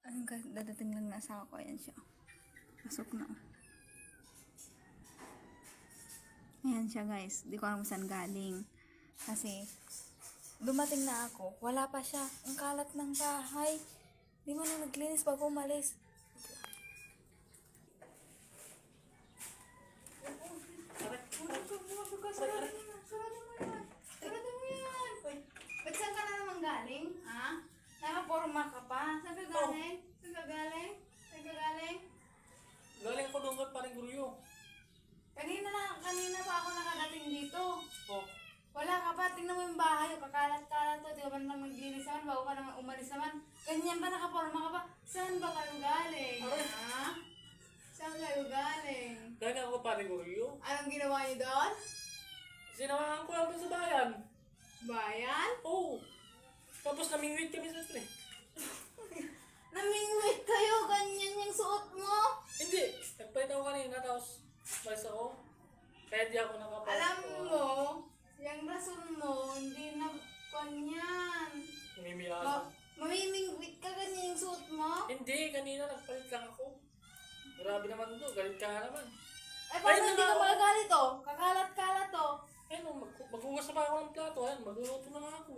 Ayun guys, dadating lang na asawa ko. Ayan siya. Pasok na. Ayan siya guys. Di ko alam saan galing. Kasi, dumating na ako. Wala pa siya. Ang kalat ng bahay. Di man na naglinis bago umalis. Sarado mo yan. Ba't saan ka na naman galing? Ha? Nakaporma ka pa? Saan ka galing? Saan ka galing? Saan ka galing? Galing ako doon kay paring Guryo. Kanina pa ako nakadating dito. Oh, Wala ka pa, tingnan mo yung bahay, kakalat-kalat to, di ka ba naman maglinis naman, bago ka naman umalis naman. Ganyan ba, nakaporma ka pa? Saan ba kayo galing? Ha? Saan kayo galing? galing ako kay paring Guryo. Anong ginawa niyo doon? Sinamahan ko lang doon sa bayan. Bayan? Oo. Tapos namingwit kami sa tre. Namingwit kayo, ganyan yung suot mo. Hindi. Nagpalit ako kanina tapos malis ako. Kaya di ako nakapasok. Alam mo, yung rason mo, hindi na kanyan. Namimiyasan. Mamimingwit ka, ganyan yung suot mo? Hindi. Kanina nagpalit lang ako. Grabe naman to. Galit ka nga naman. Eh, paano Ayun hindi na ka nga. magagalit to? Kakalat-kalat to. Ayun, maghugas na pa ako ng plato. Ayun, magluluto na nga ako.